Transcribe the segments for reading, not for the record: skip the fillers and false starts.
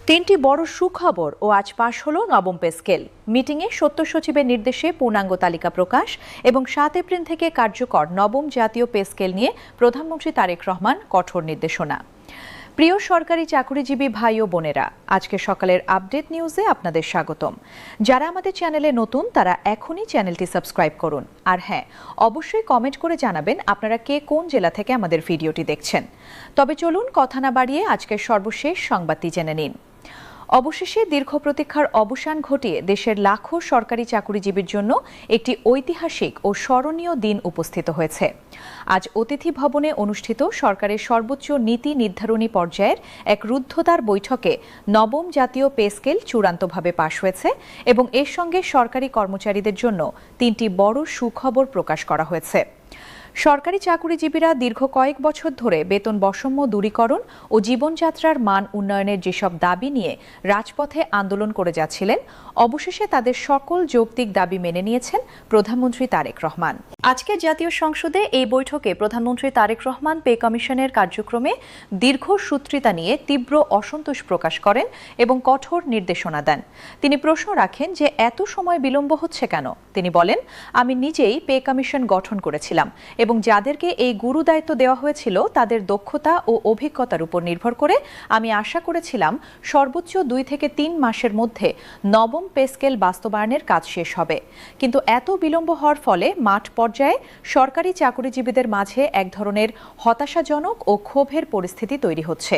তিনটি বড় সুখবর ও আজ পাশ হলো নবম পে স্কেল। মিটিংয়ে সত্য সচিবের নির্দেশে পূর্ণাঙ্গ তালিকা প্রকাশ এবং ৭ এপ্রিল থেকে কার্যকর নবম জাতীয় পে স্কেল নিয়ে প্রধানমন্ত্রী তারেক রহমান কঠোর নির্দেশনা। প্রিয় সরকারি চাকরিজীবী ভাই ও বোনেরা, আজকে সকালের আপডেট নিউজে আপনাদের স্বাগতম। যারা আমাদের চ্যানেলে নতুন তারা এখনই চ্যানেলটি সাবস্ক্রাইব করুন। আর হ্যাঁ, অবশ্যই কমেন্ট করে জানাবেন আপনারা কে কোন জেলা থেকে আমাদের ভিডিওটি দেখছেন। তবে চলুন কথা না বাড়িয়ে আজকের সর্বশেষ সংবাদটি জেনে নিন। অবশেষে দীর্ঘ প্রতীক্ষার অবসান ঘটিয়ে দেশের লাখো সরকারি চাকরিজীবীর জন্য একটি ঐতিহাসিক ও স্মরণীয় দিন উপস্থিত হয়েছে। আজ অতিথি ভবনে অনুষ্ঠিত সরকারের সর্বোচ্চ নীতি নির্ধারণী পর্যায়ের এক রুদ্ধদ্বার বৈঠকে নবম জাতীয় পে স্কেল চূড়ান্তভাবে পাশ হয়েছে এবং এর সঙ্গে সরকারি কর্মচারীদের জন্য তিনটি বড় সুখবর প্রকাশ করা হয়েছে। সরকারি চাকরিজীবীরা দীর্ঘ কয়েক বছর ধরে বেতন বৈষম্য দূরীকরণ ও জীবনযাত্রার মান উন্নয়নের যেসব দাবি নিয়ে রাজপথে আন্দোলন করে যাচ্ছিলেন, অবশেষে তাদের সকল যৌক্তিক দাবি মেনে নিয়েছেন প্রধানমন্ত্রী তারেক রহমান। আজকে জাতীয় সংসদে এই বৈঠকে প্রধানমন্ত্রী তারেক রহমান পে কমিশনের কার্যক্রমে দীর্ঘসূত্রিতা নিয়ে তীব্র অসন্তোষ প্রকাশ করেন এবং কঠোর নির্দেশনা দেন। তিনি প্রশ্ন রাখেন যে এত সময় বিলম্ব হচ্ছে কেন। তিনি বলেন, আমি নিজেই পে কমিশন গঠন করেছিলাম এবং যাদেরকে এই গুরু দায়িত্ব দেওয়া হয়েছিল তাদের দক্ষতা ও অভিজ্ঞতার উপর নির্ভর করে আমি আশা করেছিলাম সর্বোচ্চ 2 থেকে 3 মাসের মধ্যে নবম পে স্কেল বাস্তবায়নের কাজ শেষ হবে। কিন্তু এত বিলম্ব হওয়ার ফলে মাঠ পর্যায়ে সরকারি চাকরিজীবীদের মাঝে এক ধরনের হতাশাজনক ও ক্ষোভের পরিস্থিতি তৈরি হচ্ছে।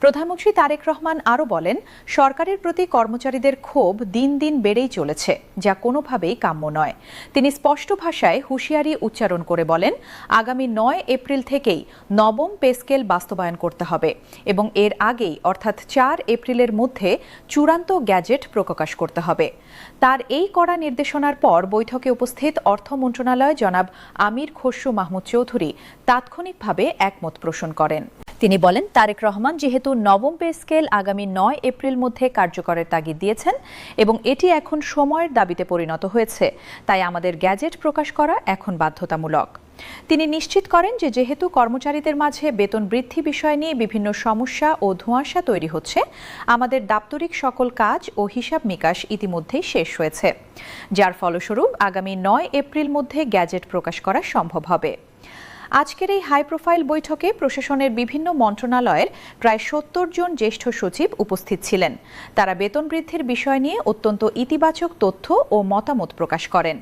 প্রধানমন্ত্রী তারেক রহমান আরও বলেন, সরকারের প্রতি কর্মচারীদের ক্ষোভ দিন দিন বেড়েই চলেছে, যা কোনোভাবেই কাম্য নয়। তিনি স্পষ্ট ভাষায় হুঁশিয়ারি উচ্চারণ করে বলেন, আগামী 9 এপ্রিল থেকেই নবম পে স্কেল বাস্তবায়ন করতে হবে এবং এর আগেই অর্থাৎ 4 এপ্রিলের মধ্যে চূড়ান্ত গ্যাজেট প্রকাশ করতে হবে। তার এই কড়া নির্দেশনার পর বৈঠকে উপস্থিত অর্থ মন্ত্রণালয় জনাব আমির খসরু মাহমুদ চৌধুরী তাৎক্ষণিকভাবে একমত পোষণ করেন। তিনি বলেন, তারেক রহমান যেহেতু নবম পে স্কেল আগামী 9 এপ্রিল মধ্যে কার্যকরের তাগিদ দিয়েছেন এবং এটি এখন সময়ের দাবিতে পরিণত হয়েছে, তাই আমাদের গ্যাজেট প্রকাশ করা এখন বাধ্যতামূলক। তিনি নিশ্চিত করেন যে যেহেতু কর্মচারীদের মাঝে বেতন বৃদ্ধি বিষয় নিয়ে বিভিন্ন সমস্যা ও ধোঁয়াশা তৈরি হচ্ছে, আমাদের দাপ্তরিক সকল কাজ ও হিসাব নিকাশ ইতিমধ্যেই শেষ হয়েছে, যার ফলস্বরূপ আগামী 9 এপ্রিল মধ্যে গ্যাজেট প্রকাশ করা সম্ভব হবে। আজকের এই হাই প্রোফাইল বৈঠকে প্রশাসনের বিভিন্ন মন্ত্রণালয়ের প্রায় 70 জন জ্যেষ্ঠ সচিব উপস্থিত ছিলেন। তারা বেতন বৃদ্ধির বিষয় নিয়ে অত্যন্ত ইতিবাচক তথ্য ও মতামত প্রকাশ করেন।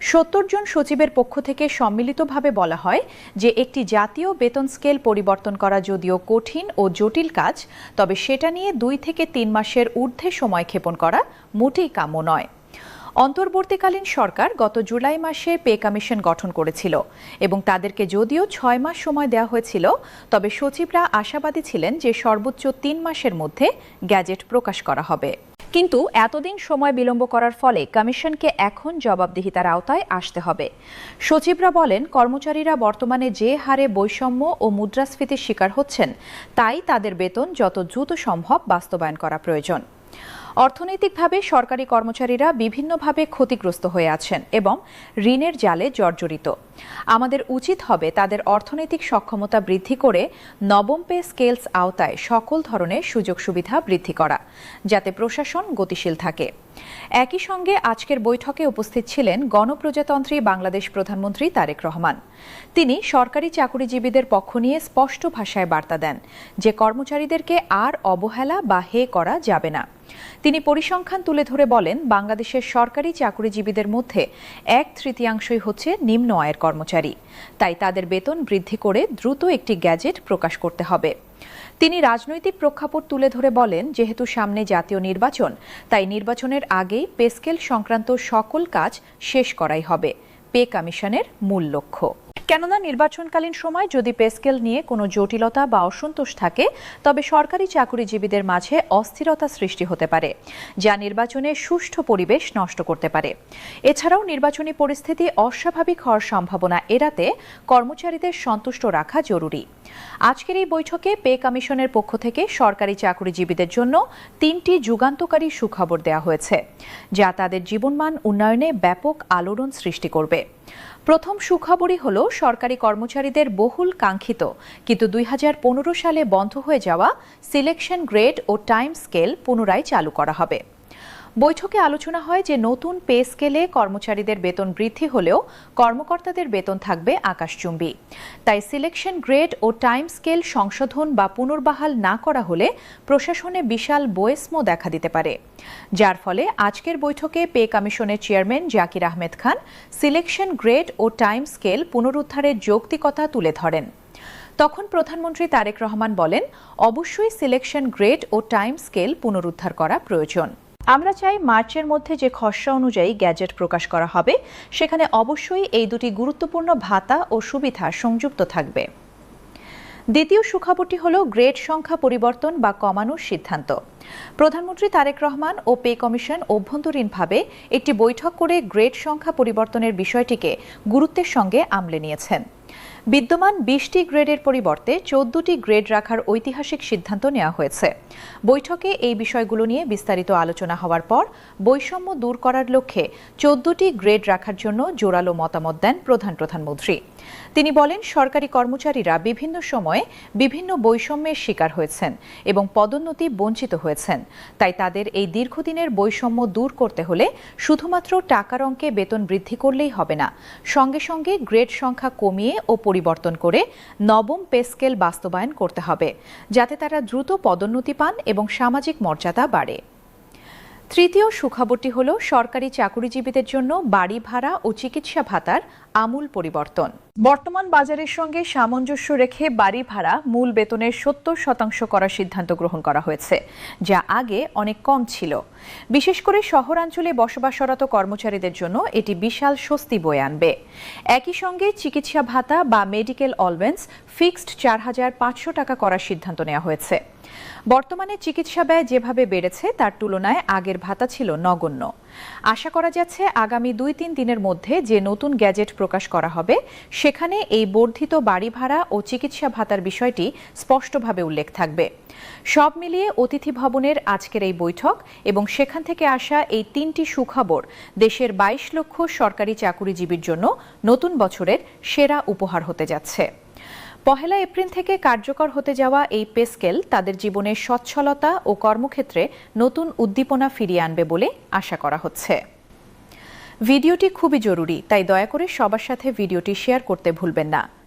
70 জন সচিবের পক্ষ থেকে সম্মিলিতভাবে বলা হয় যে একটি জাতীয় বেতন স্কেল পরিবর্তন করা যদিও কঠিন ও জটিল কাজ, তবে সেটা নিয়ে 2 থেকে 3 মাসের ঊর্ধ্বে সময় ক্ষেপণ করা মোটেই কাম্য নয়। অন্তর্বর্তীকালীন সরকার গত জুলাই মাসে পে কমিশন গঠন করেছিল এবং তাদেরকে যদিও 6 মাস সময় দেওয়া হয়েছিল, তবে সচিবরা আশাবাদী ছিলেন যে সর্বোচ্চ 3 মাসের মধ্যে গ্যাজেট প্রকাশ করা হবে। কিন্তু এতদিন সময় বিলম্ব করার ফলে কমিশনকে এখন জবাবদিহিতার আওতায় আসতে হবে। সচিবরা বলেন, কর্মচারীরা বর্তমানে যে হারে বৈষম্য ও মুদ্রাস্ফীতির শিকার হচ্ছেন, তাই তাদের বেতন যত দ্রুত সম্ভব বাস্তবায়ন করা প্রয়োজন। অর্থনৈতিকভাবে সরকারি কর্মচারীরা বিভিন্নভাবে ক্ষতিগ্রস্ত হয়ে আছেন এবং ঋণের জালে জর্জরিত। আমাদের উচিত হবে তাদের অর্থনৈতিক সক্ষমতা বৃদ্ধি করে নবম পে স্কেলস আওতায় সকল ধরনের সুযোগ সুবিধা বৃদ্ধি করা, যাতে প্রশাসন গতিশীল থাকে। একই সঙ্গে আজকের বৈঠকে উপস্থিত ছিলেন গণপ্রজাতন্ত্রী বাংলাদেশ প্রধানমন্ত্রী তারেক রহমান। তিনি সরকারি চাকরিজীবীদের পক্ষ নিয়ে স্পষ্ট ভাষায় বার্তা দেন যে কর্মচারীদেরকে আর অবহেলা বা হে করা যাবে না। তিনি পরিসংখ্যান তুলে ধরে বলেন, বাংলাদেশের সরকারি চাকরিজীবীদের মধ্যে 1/3 হচ্ছে নিম্ন আয়ের কর্মচারী, তাই তাদের বেতন বৃদ্ধি করে দ্রুত একটি গ্যাজেট প্রকাশ করতে হবে। তিনি রাজনৈতিক প্রেক্ষাপট তুলে ধরে বলেন, যেহেতু সামনে জাতীয় নির্বাচন, তাই নির্বাচনের আগেই পে স্কেল সংক্রান্ত সকল কাজ শেষ করাই হবে পে কমিশনের মূল লক্ষ্য। কেননা নির্বাচনকালীন সময় যদি পে স্কেল নিয়ে কোনো জটিলতা বা অসন্তোষ থাকে, তবে সরকারি চাকরিজীবীদের মাঝে অস্থিরতা সৃষ্টি হতে পারে, যা নির্বাচনে সুষ্ঠু পরিবেশ নষ্ট করতে পারে। এছাড়াও নির্বাচনী পরিস্থিতি অস্বাভাবিক হওয়ার সম্ভাবনা এড়াতে কর্মচারীদের সন্তুষ্ট রাখা জরুরি। আজকের এই বৈঠকে পে কমিশনের পক্ষ থেকে সরকারি চাকরিজীবীদের জন্য 3টি যুগান্তকারী সুখবর দেওয়া হয়েছে, যা তাদের জীবনমান উন্নয়নে ব্যাপক আলোড়ন সৃষ্টি করবে। প্রথম সুখবরই হল সরকারি কর্মচারীদের বহুল কাঙ্ক্ষিত কিন্তু 2015 সালে বন্ধ হয়ে যাওয়া সিলেকশন গ্রেড ও টাইম স্কেল পুনরায় চালু করা হবে। বৈঠকে আলোচনা হয় যে নতুন পে স্কেলে কর্মচারীদের বেতন বৃদ্ধি হলেও কর্মকর্তাদের বেতন থাকবে আকাশচুম্বী। তাই সিলেকশন গ্রেড ও টাইম স্কেল সংশোধন বা পুনর্বহাল না করা হলে প্রশাসনে বিশাল বৈষম্য দেখা দিতে পারে, যার ফলে আজকের বৈঠকে পে কমিশনের chairman Zakir Ahmed Khan selection grade ও টাইম স্কেল পুনরুদ্ধারের যৌক্তিকতা তুলে ধরেন। তখন প্রধানমন্ত্রী তারেক রহমান বলেন, অবশ্যই সিলেকশন গ্রেড ও টাইম স্কেল পুনরুদ্ধার করা প্রয়োজন। আমরা চাই মার্চের মধ্যে যে খসড়া অনুযায়ী গ্যাজেট প্রকাশ করা হবে সেখানে অবশ্যই এই দুটি গুরুত্বপূর্ণ ভাতা ও সুবিধা সংযুক্ত থাকবে। দ্বিতীয় সুখবরটি হল গ্রেড সংখ্যা পরিবর্তন বা কমানোর সিদ্ধান্ত। প্রধানমন্ত্রী তারেক রহমান ও পে কমিশন অভ্যন্তরীণভাবে একটি বৈঠক করে গ্রেড সংখ্যা পরিবর্তনের বিষয়টিকে গুরুত্বের সঙ্গে আমলে নিয়েছেন। বিদ্যমান 20টি গ্রেডের পরিবর্তে 14টি গ্রেড রাখার ঐতিহাসিক সিদ্ধান্ত নেওয়া হয়েছে। বৈঠকে এই বিষয়গুলো নিয়ে বিস্তারিত আলোচনা হওয়ার পর বৈষম্য দূর করার লক্ষ্যে 14টি গ্রেড রাখার জন্য জোরালো মতামত দেন প্রধানমন্ত্রী। তিনি বলেন, সরকারি কর্মচারীরা বিভিন্ন সময়ে বিভিন্ন বৈষম্যের শিকার হয়েছেন এবং পদোন্নতি বঞ্চিত হয়েছেন। তাই তাদের এই দীর্ঘদিনের বৈষম্য দূর করতে হলে শুধুমাত্র টাকার অঙ্কে বেতন বৃদ্ধি করলেই হবে না, সঙ্গে সঙ্গে গ্রেড সংখ্যা কমিয়ে ও পরিবর্তন করে নবম পে স্কেল বাস্তবায়ন করতে হবে, যাতে তারা দ্রুত পদোন্নতি পান এবং সামাজিক মর্যাদা বাড়ে। তৃতীয় সুখবরটি হল সরকারি চাকুরিজীবীদের জন্য বাড়ি ভাড়া ও চিকিৎসা ভাতার আমূল পরিবর্তন। বর্তমান বাজারের সঙ্গে সামঞ্জস্য রেখে বাড়ি ভাড়া মূল বেতনের 70% করার সিদ্ধান্ত গ্রহণ করা হয়েছে, যা আগে অনেক কম ছিল। বিশেষ করে শহরাঞ্চলে বসবাসরত কর্মচারীদের জন্য এটি বিশাল স্বস্তি বয়ে আনবে। একই সঙ্গে চিকিৎসা ভাতা বা মেডিকেল অলওয়েন্স ফিক্সড 4,500 টাকা করার সিদ্ধান্ত নেওয়া হয়েছে। বর্তমানে চিকিৎসা ব্যয় যেভাবে বেড়েছে তার তুলনায় আগের ভাতা ছিল নগণ্য। আশা করা যাচ্ছে আগামী 2-3 দিনের মধ্যে যে নতুন গ্যাজেট প্রকাশ করা হবে সেখানে এই বর্ধিত বাড়ি ভাড়া ও চিকিৎসা ভাতার বিষয়টি স্পষ্টভাবে উল্লেখ থাকবে। সব মিলিয়ে অতিথি ভবনের আজকের এই বৈঠক এবং সেখান থেকে আসা এই 3টি সুখবর দেশের 22 লক্ষ সরকারি চাকুরিজীবীর জন্য নতুন বছরের সেরা উপহার হতে যাচ্ছে। 1 এপ্রিল থেকে কার্যকর হতে যাওয়া এই পে স্কেল তাদের জীবনের সচ্ছলতা ও কর্মক্ষেত্রে নতুন উদ্দীপনা ফিরিয়ে আনবে বলে আশা করা হচ্ছে। ভিডিওটি খুবই জরুরি, তাই দয়া করে সবার সাথে ভিডিওটি শেয়ার করতে ভুলবেন না।